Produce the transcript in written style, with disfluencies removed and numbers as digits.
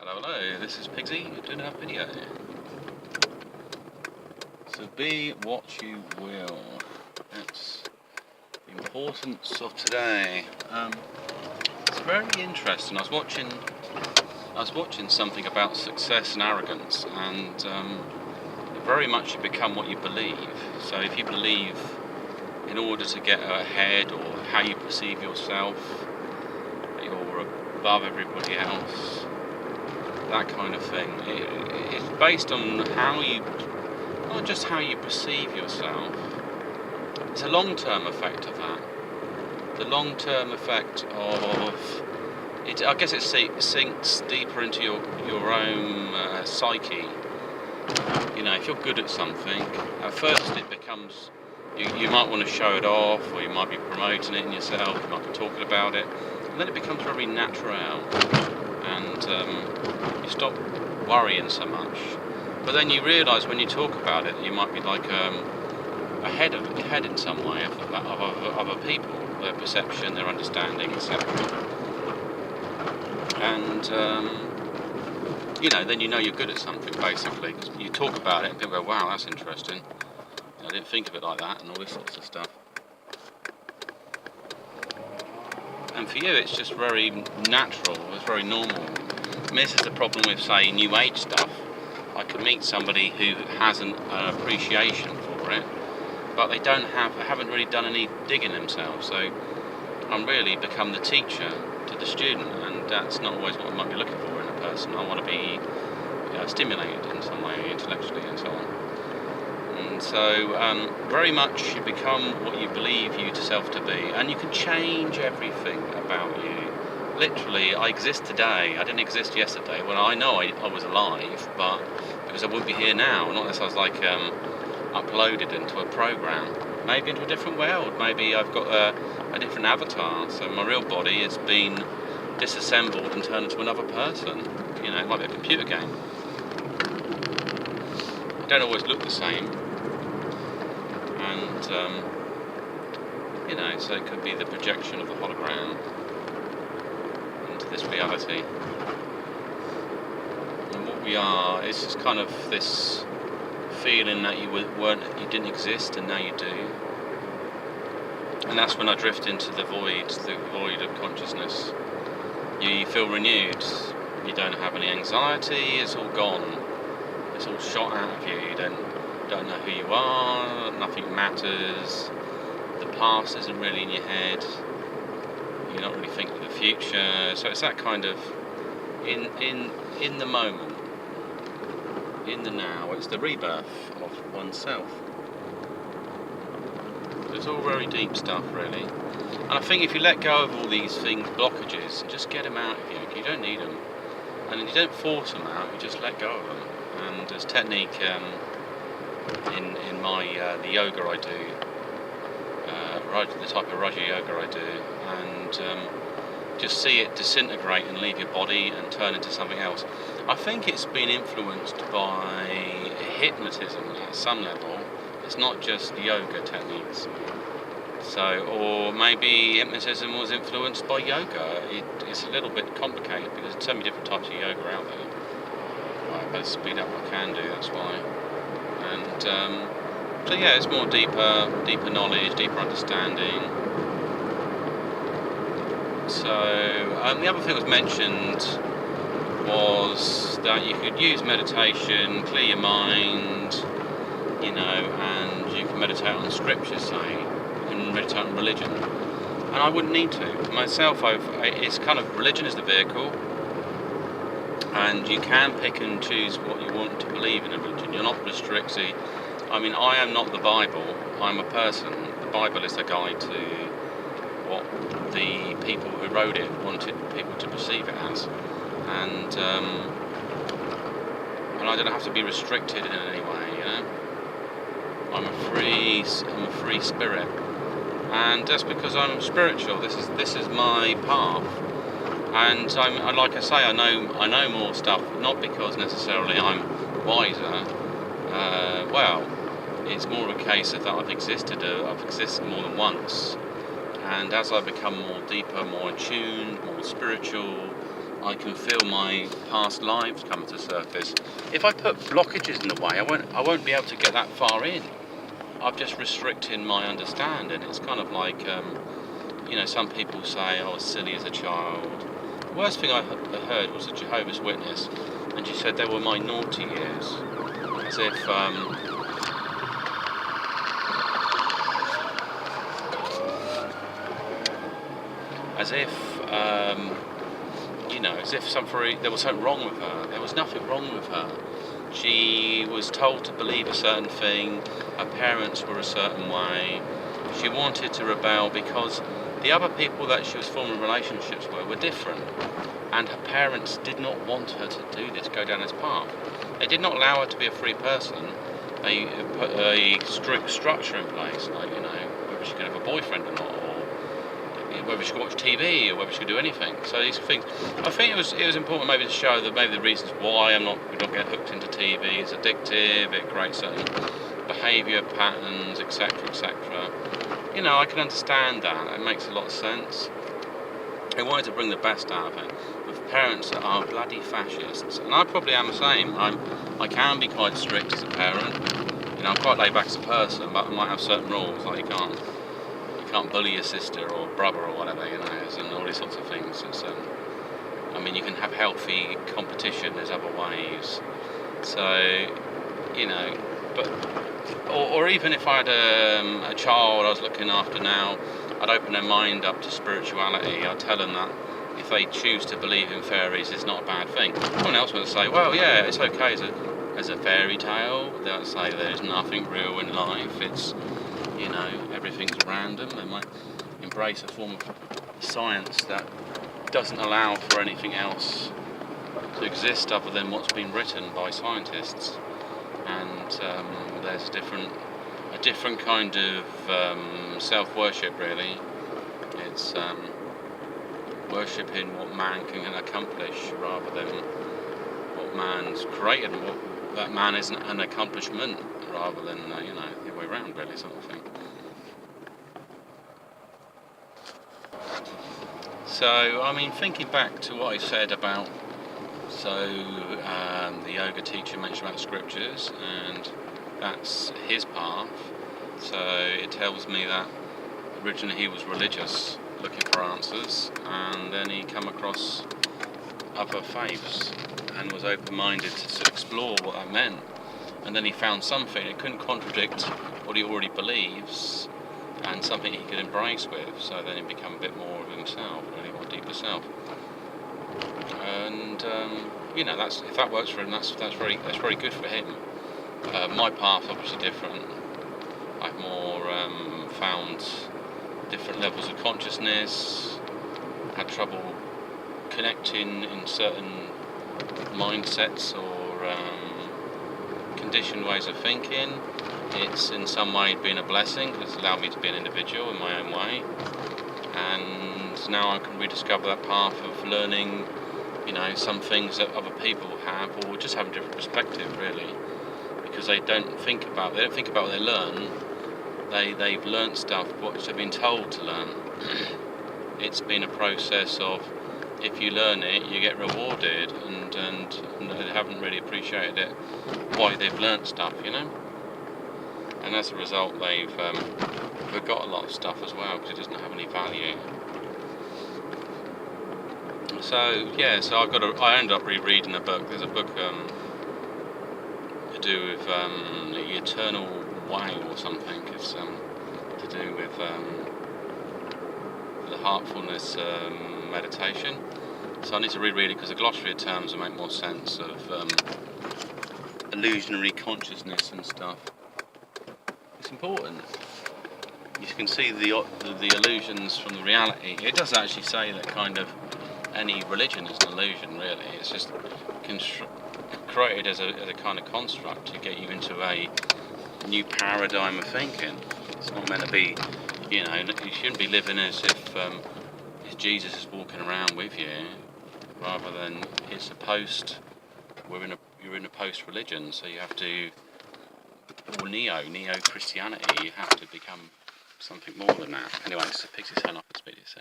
Hello, this is Pigsy doing a video. So be what you will. That's the importance of today. It's very interesting. I was watching something about success and arrogance, and very much you become what you believe. So if you believe in order to get ahead, or how you perceive yourself, that you're above everybody else, that kind of thing. It's based on how you, not just how you perceive yourself. It's a long-term effect of that. The long-term effect of it. I guess it sinks deeper into your own psyche. You know, if you're good at something, at first it becomes, you might want to show it off, or you might be promoting it in yourself, you might be talking about it, and then it becomes very natural, and you stop worrying so much. But then you realise when you talk about it, you might be like ahead in some way of other people, their perception, their understanding, etc. And you know, then you know you're good at something, basically, because you talk about it and people go, wow, that's interesting, I didn't think of it like that, and all this sorts of stuff. And for you it's just very natural, it's very normal. I mean, this is the problem with, say, New Age stuff. I could meet somebody who hasn't an appreciation for it, but they haven't really done any digging themselves, so I'm really become the teacher to the student, and that's not always what I might be looking for in a person. I want to be stimulated in some way, intellectually and so on. And so very much you become what you believe yourself to be, and you can change everything about you. Literally, I exist today. I didn't exist yesterday. Well, I know I was alive, but because I wouldn't be here now, not unless I was like uploaded into a program, maybe into a different world. Maybe I've got a different avatar, so my real body has been disassembled and turned into another person. You know, it might be a computer game. They don't always look the same, and you know, so it could be the projection of the hologram into this reality. And what we are is just kind of this feeling that you didn't exist, and now you do. And that's when I drift into the void of consciousness. You feel renewed. You don't have any anxiety. It's all gone. It's all shot out of you. You don't know who you are. Nothing matters. The past isn't really in your head. You're not really thinking of the future. So it's that kind of in the moment, in the now. It's the rebirth of oneself. It's all very deep stuff, really. And I think if you let go of all these things, blockages, and just get them out of you, you don't need them. And you don't force them out, you just let go of them. And there's technique in my the yoga I do, the type of Raja yoga I do, and just see it disintegrate and leave your body and turn into something else. I think it's been influenced by hypnotism at some level. It's not just yoga techniques. So, or maybe hypnotism was influenced by yoga. It's a little bit complicated because there's so many different types of yoga out there. I better speed up what I can do, that's why. And so yeah, it's more deeper knowledge, deeper understanding. So the other thing that was mentioned was that you could use meditation, clear your mind, you know, and you can meditate on scriptures, say, and meditate on religion. And I wouldn't need to. Myself, it's kind of, religion is the vehicle, and you can pick and choose what you want to believe in a religion. You're not restricted. I mean, I am not the Bible, I'm a person. The Bible is a guide to what the people who wrote it wanted people to perceive it as. And I don't have to be restricted in any way, you know. I'm a free spirit, and that's because I'm spiritual. This is my path, and like I say, I know more stuff, not because necessarily I'm wiser. Well, it's more of a case of that I've existed more than once, and as I become more deeper, more attuned, more spiritual, I can feel my past lives come to surface. If I put blockages in the way, I won't be able to get that far in. I'm just restricting my understanding. It's kind of like, some people say I was silly as a child. The worst thing I heard was a Jehovah's Witness, and she said they were my naughty years, as if there was something wrong with her. There was nothing wrong with her. She was told to believe a certain thing. Her parents were a certain way. She wanted to rebel because the other people that she was forming relationships with were different. And her parents did not want her to do this, go down this path. They did not allow her to be a free person. They put a strict structure in place, like, whether she could have a boyfriend or not, whether she could watch TV or whether she could do anything. So these things, I think it was important maybe to show that maybe the reasons why we don't get hooked into TV. It's addictive. It creates certain behaviour patterns, etc., etc. I can understand that. It makes a lot of sense. They wanted to bring the best out of it. With parents that are bloody fascists, and I probably am the same. I can be quite strict as a parent. I'm quite laid back as a person, but I might have certain rules, like you can't bully your sister or brother or whatever, and all these sorts of things. It's, you can have healthy competition. There's other ways. So, but or even if I had a child I was looking after now, I'd open their mind up to spirituality. I'd tell them that if they choose to believe in fairies, it's not a bad thing. Someone else would say, well, yeah, it's okay as a fairy tale. They'll say there's nothing real in life. It's everything's random. They might embrace a form of science that doesn't allow for anything else to exist other than what's been written by scientists. And there's a different kind of self-worship, really. It's worshipping what man can accomplish rather than what man's created, and what that man is an accomplishment rather than the other way around, really, sort of thing. So, thinking back to what I said about, the yoga teacher mentioned about the scriptures, and that's his path. So it tells me that originally he was religious, looking for answers, and then he came across other faiths and was open-minded to explore what that meant. And then he found something that couldn't contradict what he already believes, and something he could embrace with. So then he became a bit more of himself, really more deeper self. And if that works for him, that's very good for him. My path's obviously different. I've more found different levels of consciousness, had trouble connecting in certain mindsets or conditioned ways of thinking. It's in some way been a blessing because it's allowed me to be an individual in my own way, and now I can rediscover that path of learning some things that other people have, or just have a different perspective, really, because they don't think about what they learn. They've learnt stuff what they've been told to learn. It's been a process of, if you learn it, you get rewarded, and they haven't really appreciated it, why they've learnt stuff, and as a result they've forgot a lot of stuff as well, because it doesn't have any value. So I ended up rereading a book. There's a book to do with the eternal way or something. It's to do with the heartfulness meditation. So I need to reread it because the glossary of terms will make more sense of illusionary consciousness and stuff. It's important. You can see the illusions from the reality. It does actually say that kind of any religion is an illusion, really. It's just created as a kind of construct to get you into a new paradigm of thinking. It's not meant to be, you shouldn't be living as if Jesus is walking around with you, rather than it's a post. You're in a post-religion, so you have to, or neo-Christianity. You have to become something more than that. Anyway, so picks his hand off and speak to you soon.